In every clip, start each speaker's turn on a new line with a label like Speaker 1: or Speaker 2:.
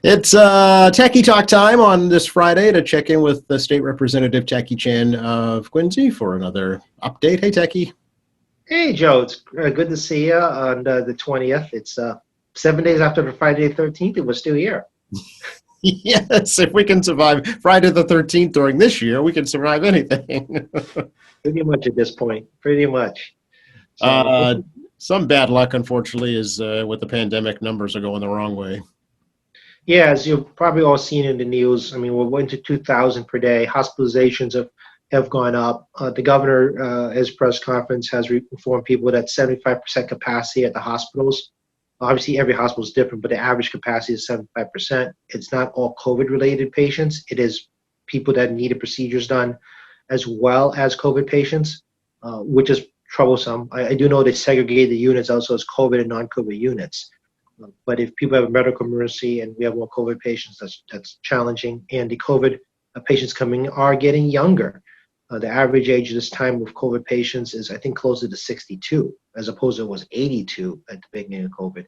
Speaker 1: It's Techie Talk time on this Friday to check in with the State Representative Techie Chen of Quincy for another update. Hey, Techie.
Speaker 2: Hey, Joe. It's good to see you on the 20th. It's 7 days after the Friday the 13th, and we're still here.
Speaker 1: Yes, if we can survive Friday the 13th during this year, we can survive anything.
Speaker 2: Pretty much at this point. Pretty much. So,
Speaker 1: uh, some bad luck, unfortunately, is with the pandemic, numbers are going the wrong way.
Speaker 2: yeah, as you've probably all seen in the news, I mean, we're into 2,000 per day. Hospitalizations have gone up. The governor, his press conference, has informed people that 75% capacity at the hospitals. Obviously, every hospital is different, but the average capacity is 75%. It's not all COVID-related patients. It is people that needed procedures done, as well as COVID patients, which is troublesome. I do know they segregate the units also as COVID and non-COVID units. But if people have a medical emergency and we have more COVID patients, that's challenging. And the COVID patients coming are getting younger. The average age this time with COVID patients is, I think, closer to 62, as opposed to it was 82 at the beginning of COVID.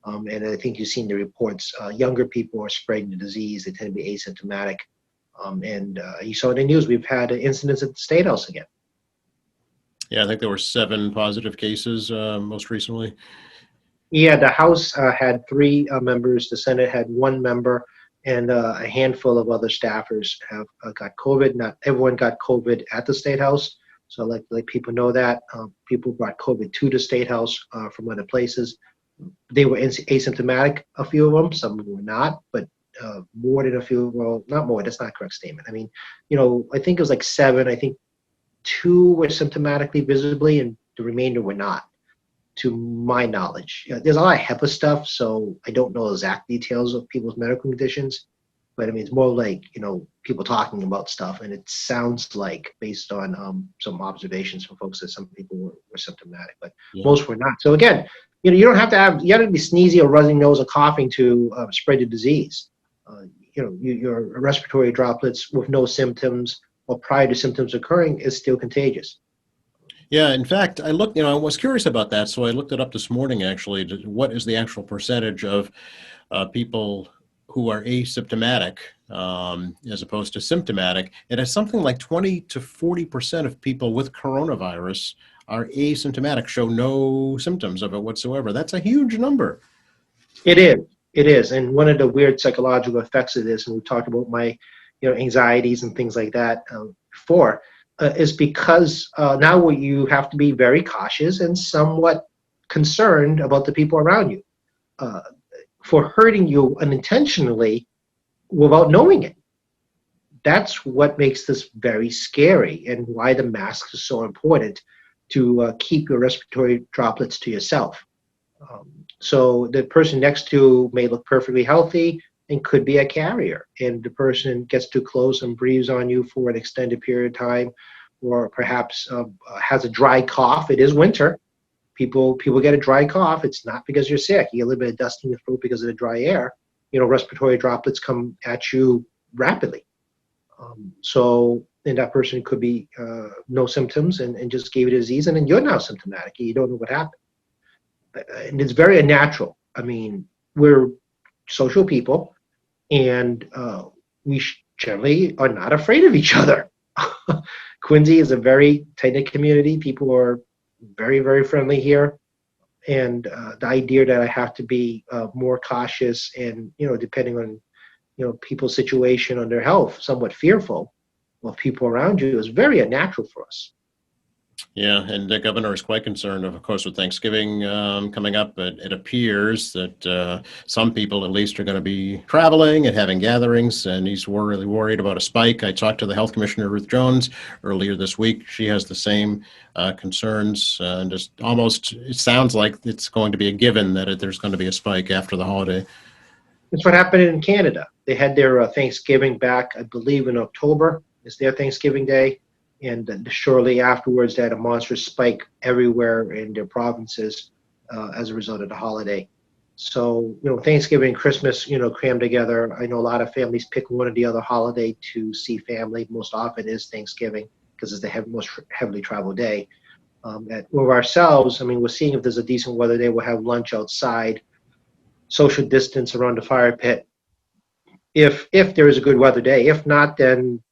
Speaker 2: And I think you've seen the reports. Younger people are spreading the disease. They tend to be asymptomatic. And you saw in the news, we've had incidents at the State House again.
Speaker 1: Yeah, I think there were 7 positive cases most recently.
Speaker 2: Yeah, the House had 3 members. The Senate had 1 member, and a handful of other staffers have got COVID. Not everyone got COVID at the State House, so like people know that. People brought COVID to the State House from other places. They were asymptomatic, a few of them. Some were not, but more than a few. Well, not more. That's not a correct statement. I mean, I think it was like 7. I think 2 were symptomatically visibly, and the remainder were not, to my knowledge. There's a lot of HEPA stuff, so I don't know exact details of people's medical conditions, but I mean, it's more like, people talking about stuff, and it sounds like, based on some observations from folks, that some people were symptomatic, but most were not. So again, you don't have to be sneezy or running nose or coughing to spread the disease. Your respiratory droplets with no symptoms or prior to symptoms occurring is still contagious.
Speaker 1: Yeah, in fact, I looked, I was curious about that, so I looked it up this morning, actually. What is the actual percentage of people who are asymptomatic as opposed to symptomatic? It is something like 20 to 40% of people with coronavirus are asymptomatic, show no symptoms of it whatsoever. That's a huge number.
Speaker 2: It is. And one of the weird psychological effects of this, and we've talked about my, anxieties and things like that before, is because now you have to be very cautious and somewhat concerned about the people around you for hurting you unintentionally without knowing it. That's what makes this very scary, and why the mask is so important, to keep your respiratory droplets to yourself. So the person next to may look perfectly healthy and could be a carrier, and the person gets too close and breathes on you for an extended period of time, or perhaps has a dry cough. It is winter. People get a dry cough. It's not because you're sick. You get a little bit of dust in your throat because of the dry air. Respiratory droplets come at you rapidly. And that person could be no symptoms and just gave you the disease, and then you're now symptomatic. You don't know what happened. And it's very unnatural. I mean, we're social people, and we generally are not afraid of each other. Quincy is a very tight-knit community. People are very, very friendly here. And the idea that I have to be more cautious and, depending on, people's situation on their health, somewhat fearful of people around you, is very unnatural for us.
Speaker 1: Yeah, and the governor is quite concerned, of course, with Thanksgiving coming up. But it appears that some people, at least, are going to be traveling and having gatherings, and he's really worried about a spike. I talked to the Health Commissioner, Ruth Jones, earlier this week. She has the same concerns, and just almost, it sounds like it's going to be a given that there's going to be a spike after the holiday.
Speaker 2: That's what happened in Canada. They had their Thanksgiving back, I believe, in October. It's their Thanksgiving Day. And shortly afterwards, they had a monstrous spike everywhere in their provinces as a result of the holiday. So, Thanksgiving and Christmas, crammed together. I know a lot of families pick one or the other holiday to see family. Most often is Thanksgiving, because it's the most heavily traveled day. With ourselves, I mean, we're seeing if there's a decent weather day, we'll have lunch outside, social distance around the fire pit, if there is a good weather day. If not, then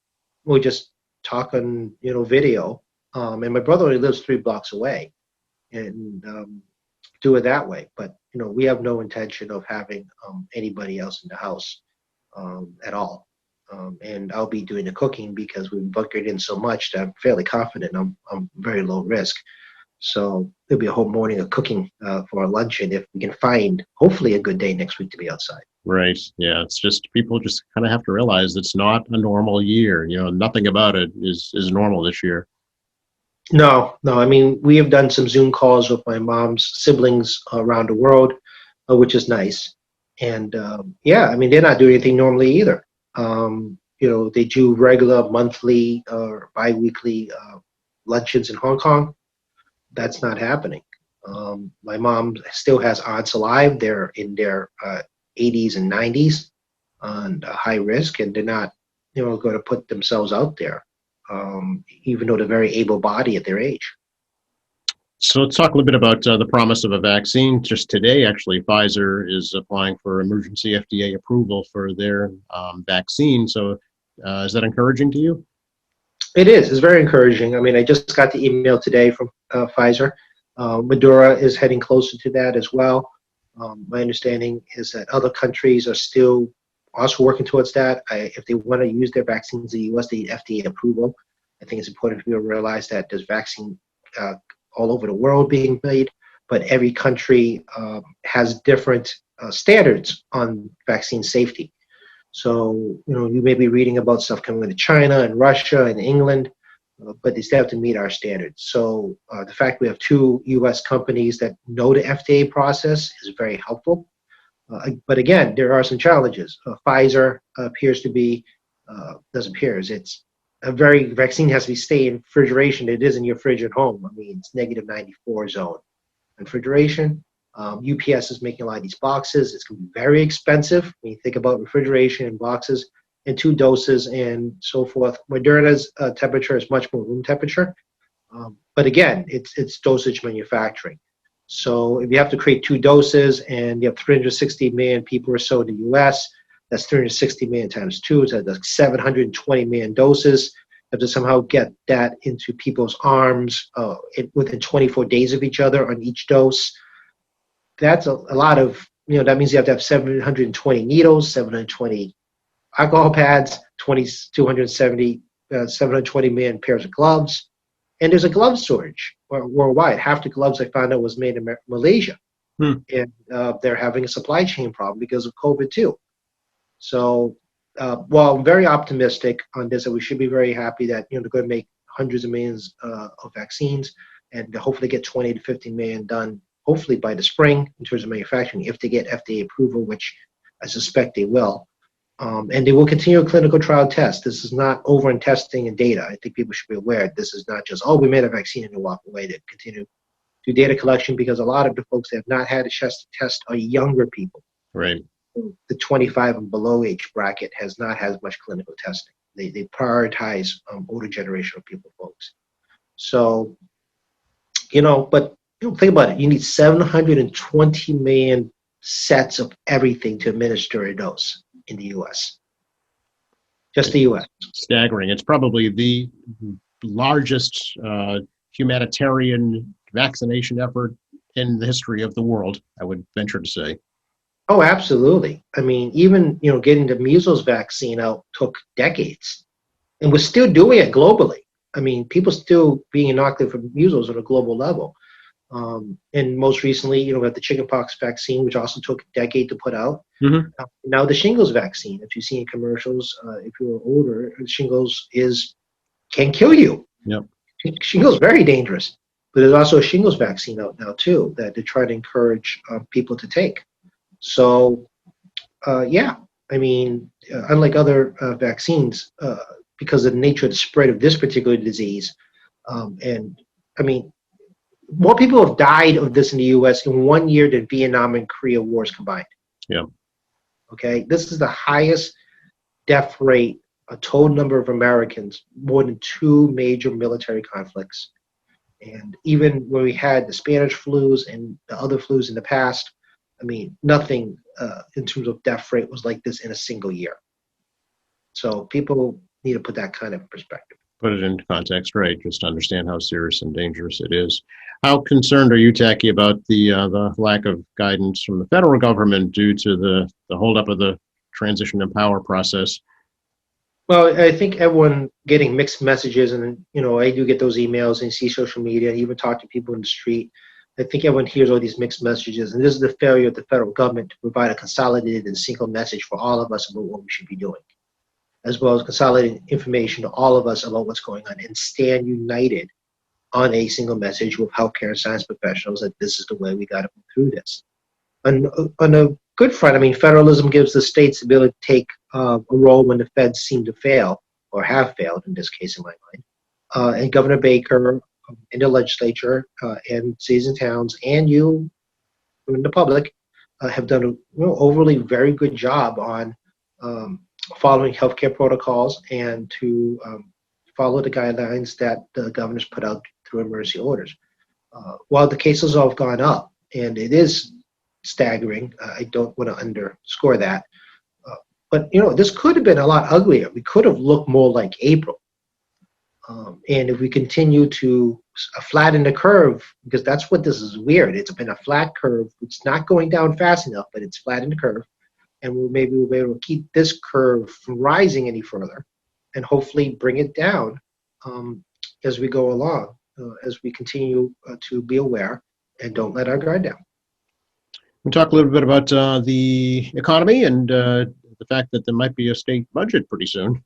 Speaker 2: we'll just talk on video. And my brother only lives 3 blocks away, and do it that way. But we have no intention of having anybody else in the house at all. And I'll be doing the cooking because we've bunkered in so much that I'm fairly confident I'm very low risk. So there'll be a whole morning of cooking for our luncheon if we can find, hopefully, a good day next week to be outside.
Speaker 1: Right. Yeah. It's just people just kind of have to realize it's not a normal year. Nothing about it is normal this year.
Speaker 2: No, no. I mean, we have done some Zoom calls with my mom's siblings around the world, which is nice. And yeah, I mean, they're not doing anything normally either. They do regular monthly or biweekly luncheons in Hong Kong. That's not happening. My mom still has aunts alive. They're in their 80s and 90s on high risk, and they're not, going to put themselves out there, even though they're very able-bodied at their age.
Speaker 1: So let's talk a little bit about the promise of a vaccine. Just today, actually, Pfizer is applying for emergency FDA approval for their vaccine. So is that encouraging to you?
Speaker 2: It is. It's very encouraging. I mean, I just got the email today from Pfizer. Madura is heading closer to that as well. My understanding is that other countries are still also working towards that. If they want to use their vaccines in the U.S., they need FDA approval. I think it's important for people to realize that there's vaccine all over the world being made, but every country has different standards on vaccine safety. So, you may be reading about stuff coming into China and Russia and England, but they still have to meet our standards. So the fact we have 2 U.S. companies that know the FDA process is very helpful. But again, there are some challenges. Pfizer appears to be, doesn't appear, it's a vaccine has to be stay in refrigeration. It is in your fridge at home. I mean, it's negative 94 zone refrigeration. UPS is making a lot of these boxes. It's going to be very expensive when you think about refrigeration and boxes and 2 doses and so forth. Moderna's temperature is much more room temperature. But again, it's dosage manufacturing. So if you have to create 2 doses and you have 360 million people or so in the U.S., that's 360 million times 2. So that's 720 million doses. You have to somehow get that into people's arms within 24 days of each other on each dose. That's a lot of, that means you have to have 720 needles, 720 alcohol pads, 270, 720 million pairs of gloves. And there's a glove shortage worldwide. Half the gloves I found out was made in Malaysia. And they're having a supply chain problem because of COVID too. So while I'm very optimistic on this, and we should be very happy that they're going to make hundreds of millions of vaccines and hopefully get 20 to 50 million done, hopefully by the spring in terms of manufacturing, if they get FDA approval, which I suspect they will. And they will continue a clinical trial test. This is not over in testing and data. I think people should be aware this is not just, we made a vaccine and they walk away. They continue to do data collection because a lot of the folks that have not had a test are younger people.
Speaker 1: Right.
Speaker 2: The 25 and below age bracket has not had much clinical testing. They prioritize older generation of people, folks. So, but think about it. You need 720 million sets of everything to administer a dose in the U.S. Just the U.S.
Speaker 1: Staggering. It's probably the largest humanitarian vaccination effort in the history of the world, I would venture to say.
Speaker 2: Oh, absolutely. I mean, even, getting the measles vaccine out took decades. And we're still doing it globally. I mean, people still being inoculated for measles on a global level. And most recently, we have the chickenpox vaccine, which also took a decade to put out.
Speaker 1: Mm-hmm.
Speaker 2: Now the shingles vaccine, if you see in commercials, if you're older, shingles can kill you.
Speaker 1: Yep.
Speaker 2: Shingles is very dangerous. But there's also a shingles vaccine out now, too, that they try to encourage people to take. So, yeah, I mean, unlike other vaccines, because of the nature of the spread of this particular disease, and I mean, more people have died of this in the U.S. in 1 year than Vietnam and Korea wars combined.
Speaker 1: Yeah.
Speaker 2: Okay, this is the highest death rate, a total number of Americans, more than 2 major military conflicts. And even when we had the Spanish flus and the other flus in the past, I mean, nothing in terms of death rate was like this in a single year. So people need to put that kind of perspective.
Speaker 1: Put it into context, right? Just to understand how serious and dangerous it is. How concerned are you, Tacky, about the lack of guidance from the federal government due to the holdup of the transition and power process?
Speaker 2: Well, I think everyone getting mixed messages, and I do get those emails and see social media, and even talk to people in the street. I think everyone hears all these mixed messages, and this is the failure of the federal government to provide a consolidated and single message for all of us about what we should be doing, as well as consolidating information to all of us about what's going on, and stand united on a single message with healthcare and science professionals that this is the way we got to move through this. On a good front, I mean, federalism gives the states the ability to take a role when the feds seem to fail or have failed, in this case, in my mind. And Governor Baker and the legislature and cities and towns and you and the public have done a overly very good job on following healthcare protocols and to follow the guidelines that the governors put out through emergency orders. While the cases have gone up, and it is staggering, I don't want to underscore that. But this could have been a lot uglier. We could have looked more like April. And if we continue to flatten the curve, because that's what this is weird. It's been a flat curve. It's not going down fast enough, but it's flattened the curve. And maybe we'll be able to keep this curve from rising any further and hopefully bring it down as we go along, as we continue to be aware and don't let our guard down.
Speaker 1: We talk a little bit about the economy and the fact that there might be a state budget pretty soon.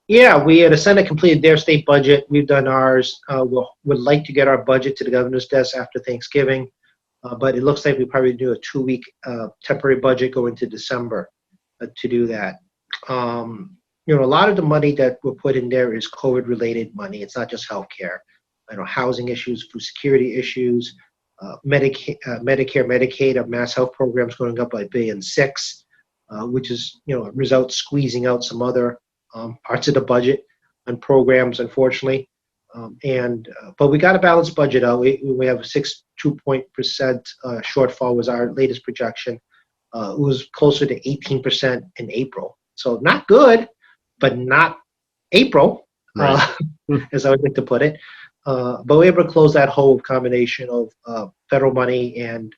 Speaker 2: Yeah, the Senate completed their state budget. We've done ours. Would like to get our budget to the governor's desk after Thanksgiving, but it looks like we probably do a 2-week temporary budget going into December to do that. A lot of the money that we're put in there is COVID-related money. It's not just healthcare. Housing issues, food security issues, Medicare, Medicaid, our mass health programs going up by $1.6 billion, which is results squeezing out some other parts of the budget and programs, unfortunately. But we got a balanced budget out. We have a 2% shortfall was our latest projection. It was closer to 18% in April. So not good, but not April,
Speaker 1: Right.
Speaker 2: as I would like to put it. But we were able to close that whole combination of federal money and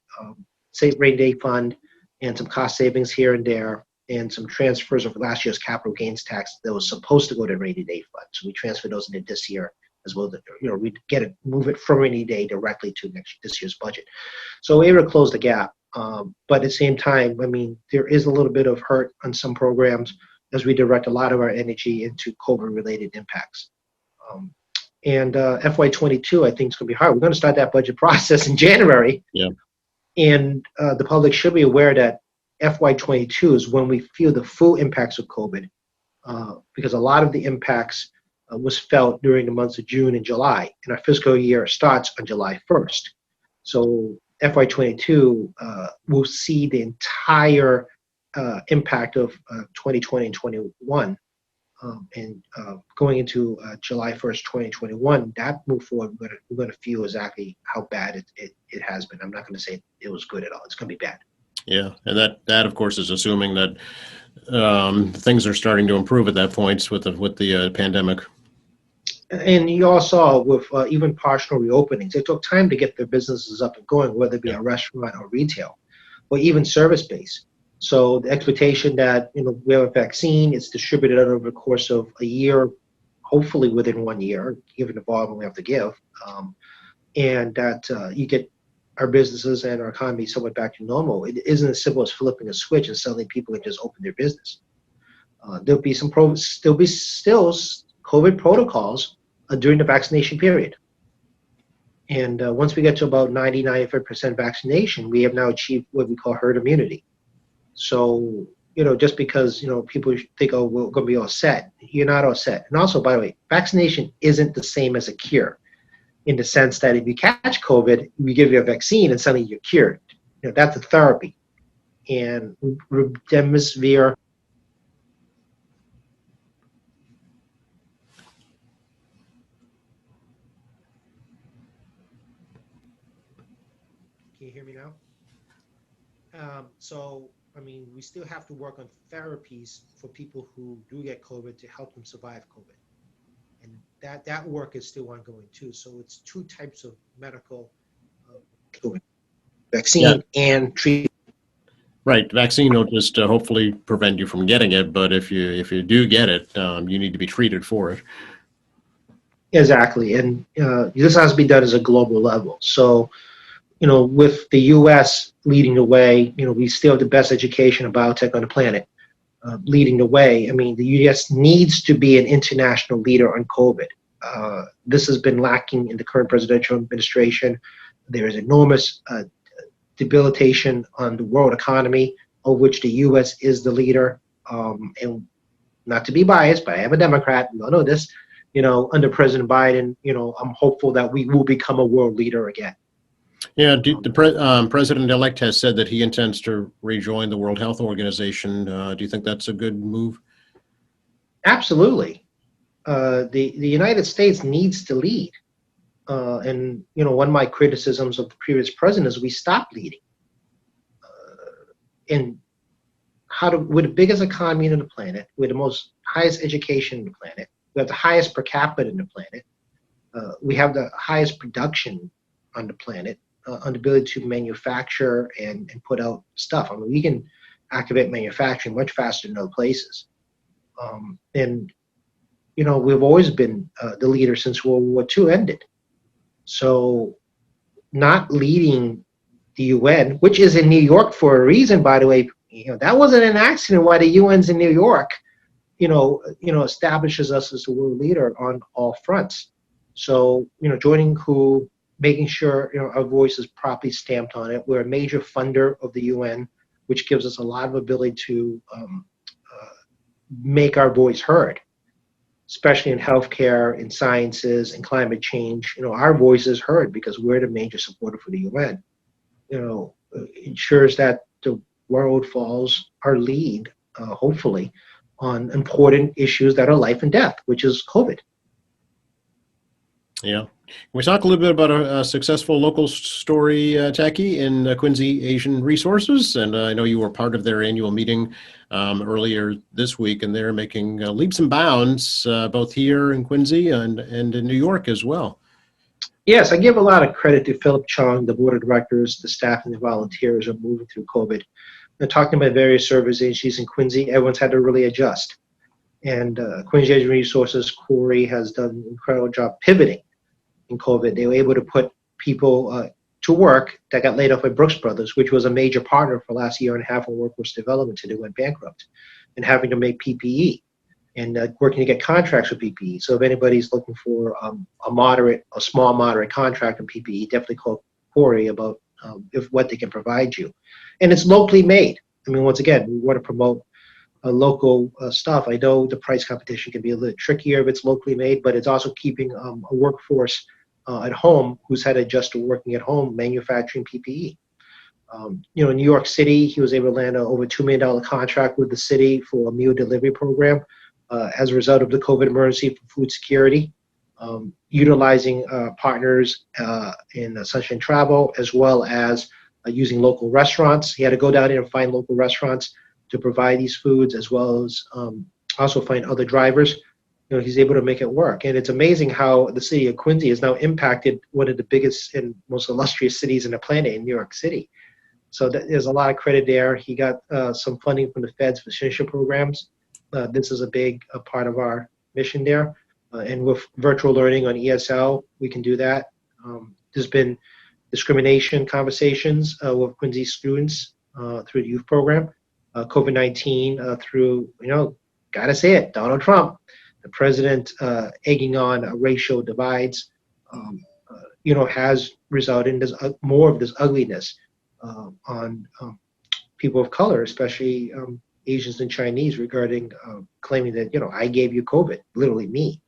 Speaker 2: state rainy day fund and some cost savings here and there and some transfers of last year's capital gains tax that was supposed to go to rainy day fund. So we transferred those into this year as well. We move it from rainy day directly to this year's budget. So we were able to close the gap. But at the same time, I mean, there is a little bit of hurt on some programs as we direct a lot of our energy into COVID-related impacts. And FY22, I think, is going to be hard. We're going to start that budget process in January.
Speaker 1: Yeah.
Speaker 2: And the public should be aware that FY22 is when we feel the full impacts of COVID, because a lot of the impacts was felt during the months of June and July. And our fiscal year starts on July 1st. So FY22 will see the entire impact of 2020 and 21. And going into July 1st, 2021, that move forward, we're going to feel exactly how bad it has been. I'm not going to say it was good at all. It's going to be bad.
Speaker 1: Yeah, and that of course is assuming that things are starting to improve at that point with the pandemic.
Speaker 2: And you all saw with even partial reopenings, it took time to get their businesses up and going, whether it be a restaurant or retail, or even service-based. So the expectation that we have a vaccine, it's distributed over the course of a year, hopefully within 1 year, given the volume we have to give, and that you get our businesses and our economy somewhat back to normal. It isn't as simple as flipping a switch and suddenly people can just open their business. There'll be still COVID protocols during the vaccination period. And once we get to about 90-95% vaccination, we have now achieved what we call herd immunity. So, just because, people think, oh, we're going to be all set, you're not all set. And also, by the way, vaccination isn't the same as a cure in the sense that if you catch COVID, we give you a vaccine and suddenly you're cured. That's a therapy. And remdesivir, can you hear me now? So I mean, we still have to work on therapies for people who do get COVID to help them survive COVID. And that work is still ongoing too. So it's two types of medical COVID,
Speaker 1: Yeah,
Speaker 2: vaccine and treatment.
Speaker 1: right. Vaccine will just hopefully prevent you from getting it, but if you do get it, you need to be treated for it.
Speaker 2: Exactly. And this has to be done as a global level. So, with the U.S. leading the way, we still have the best education of biotech on the planet. Leading the way. I mean, the U.S. needs to be an international leader on COVID. This has been lacking in the current presidential administration. There is enormous debilitation on the world economy, of which the U.S. is the leader. And not to be biased, but I am a Democrat. You all know this. Under President Biden, I'm hopeful that we will become a world leader again.
Speaker 1: Yeah, president-elect has said that he intends to rejoin the World Health Organization. Do you think that's a good move?
Speaker 2: Absolutely. The United States needs to lead. And one of my criticisms of the previous president is we stopped leading. And we're the biggest economy on the planet, we're the most highest education on the planet, we have the highest per capita in the planet, we have the highest production on the planet, on the ability to manufacture and put out stuff. I mean, we can activate manufacturing much faster than other places. And we've always been the leader since World War II ended. So not leading the UN, which is in New York for a reason, by the way, that wasn't an accident why the UN's in New York, establishes us as the world leader on all fronts. So, joining WHO, making sure, our voice is properly stamped on it. We're a major funder of the UN, which gives us a lot of ability to make our voice heard, especially in healthcare, in sciences, and climate change. Our voice is heard because we're the major supporter for the UN. Ensures that the world follows our lead, hopefully, on important issues that are life and death, which is COVID.
Speaker 1: Yeah. Can we talk a little bit about a successful local story, Tacky, in Quincy Asian Resources? And I know you were part of their annual meeting earlier this week, and they're making leaps and bounds both here in Quincy and in New York as well.
Speaker 2: Yes, I give a lot of credit to Philip Chung, the board of directors, the staff, and the volunteers who are moving through COVID. And talking about various service agencies in Quincy, everyone's had to really adjust. And Quincy Asian Resources, Corey, has done an incredible job pivoting in COVID. They were able to put people to work that got laid off by Brooks Brothers, which was a major partner for the last year and a half in workforce development until they went bankrupt, and having to make PPE and working to get contracts with PPE. So if anybody's looking for a small moderate contract in PPE, definitely call Corey about what they can provide you. And it's locally made. I mean, once again, we want to promote local stuff. I know the price competition can be a little trickier if it's locally made, but it's also keeping a workforce at home who's had to adjust to working at home, manufacturing PPE. In New York City, he was able to land an over $2 million contract with the city for a meal delivery program as a result of the COVID emergency for food security, utilizing partners in Sunshine Travel, as well as using local restaurants. He had to go down there and find local restaurants to provide these foods, as well as also find other drivers. He's able to make it work. And it's amazing how the city of Quincy has now impacted one of the biggest and most illustrious cities in the planet, in New York City. So there's a lot of credit there. He got some funding from the feds for citizenship programs. This is a big part of our mission there. And with virtual learning on ESL, we can do that. There's been discrimination conversations with Quincy students through the youth program. COVID-19 through, gotta say it, Donald Trump, the president egging on racial divides, has resulted in this, more of this ugliness on people of color, especially Asians and Chinese, regarding claiming that, I gave you COVID, literally me.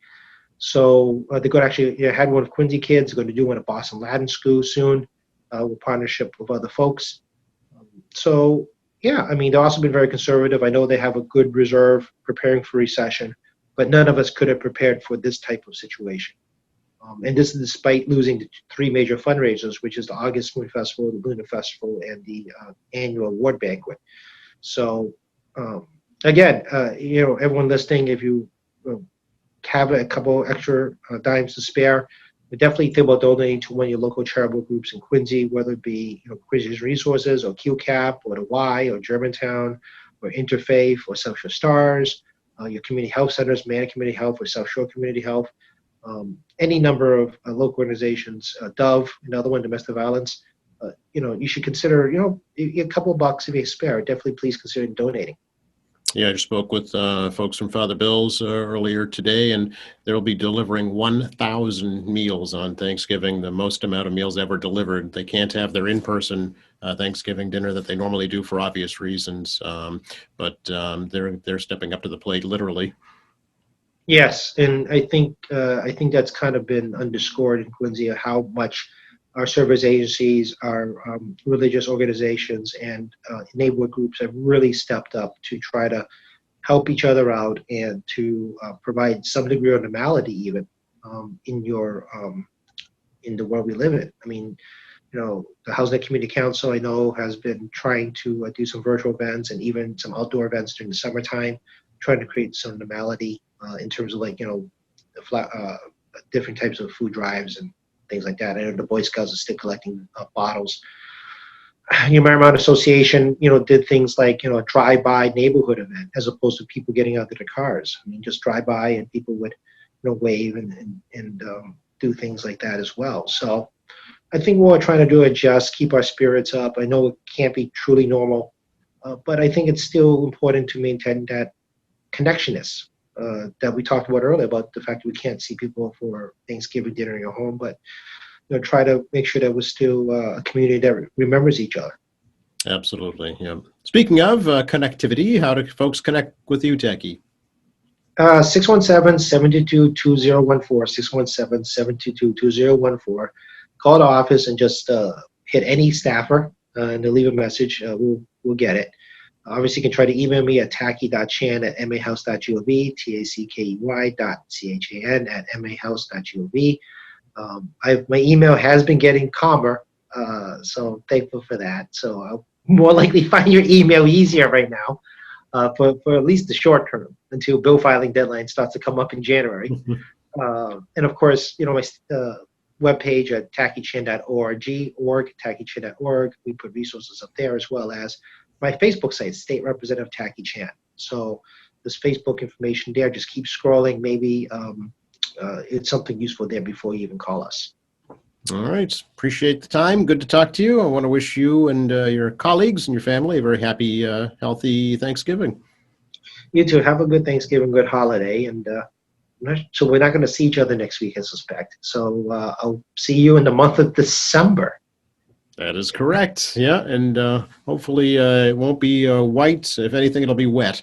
Speaker 2: So they're going to actually, had one of Quincy kids, going to do one at Boston Latin School soon, with partnership with other folks. So, yeah, I mean, they've also been very conservative. I know they have a good reserve preparing for recession, but none of us could have prepared for this type of situation. And this is despite losing the three major fundraisers, which is the August Moon Festival, the Luna Festival, and the annual award banquet. So again, everyone listening, if you have a couple extra dimes to spare, but definitely think about donating to one of your local charitable groups in Quincy, whether it be Quincy's Resources or QCAP or the Y or Germantown or Interfaith or South Shore Stars, your community health centers, Manor Community Health or South Shore Community Health, any number of local organizations, Dove, another one, domestic violence. You should consider, a couple of bucks if you spare. Definitely, please consider donating.
Speaker 1: Yeah, I just spoke with folks from Father Bill's earlier today, and they'll be delivering 1,000 meals on Thanksgiving, the most amount of meals ever delivered. They can't have their in-person Thanksgiving dinner that they normally do for obvious reasons, but they're stepping up to the plate, literally.
Speaker 2: Yes, and I think that's kind of been underscored in Quincy how much our service agencies, our religious organizations, and neighborhood groups have really stepped up to try to help each other out and to provide some degree of normality even in the world we live in. I mean, the Housing Community Council, I know, has been trying to do some virtual events and even some outdoor events during the summertime, trying to create some normality in terms of different types of food drives and things like that. I know the Boy Scouts are still collecting bottles. Marymount Association, did things like, a drive-by neighborhood event as opposed to people getting out of their cars. I mean, just drive by and people would, wave and do things like that as well. So I think what we're trying to do is just keep our spirits up. I know it can't be truly normal, but I think it's still important to maintain that connectionness that we talked about earlier, about the fact that we can't see people for Thanksgiving dinner in your home, but try to make sure that we're still a community that remembers each other.
Speaker 1: Absolutely, yeah. Speaking of connectivity, how do folks connect with you, Tacky?
Speaker 2: 617-722-2014, 617-722-2014. Call the office and just hit any staffer and they'll leave a message. We'll get it. Obviously, you can try to email me at tacky.chan@mahouse.gov, tackey.chan@mahouse.gov. My email has been getting calmer, so I'm thankful for that. So I'll more likely find your email easier right now for at least the short term until bill filing deadline starts to come up in January. And of course, my webpage at tackeychan.org, tackeychan.org. We put resources up there as well as my Facebook site, State Representative Tacky Chan. So this Facebook information there, just keep scrolling. Maybe it's something useful there before you even call us.
Speaker 1: All right. Appreciate the time. Good to talk to you. I want to wish you and your colleagues and your family a very happy, healthy Thanksgiving.
Speaker 2: You too. Have a good Thanksgiving, good holiday. And so we're not going to see each other next week, I suspect. So I'll see you in the month of December.
Speaker 1: That is correct. Yeah, and hopefully it won't be white. If anything, it'll be wet.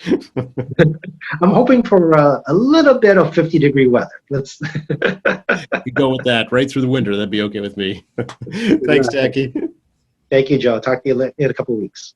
Speaker 2: I'm hoping for a little bit of 50-degree weather. Let's
Speaker 1: You go with that right through the winter. That'd be okay with me. Thanks, Tacky.
Speaker 2: Thank you, Joe. Talk to you in a couple of weeks.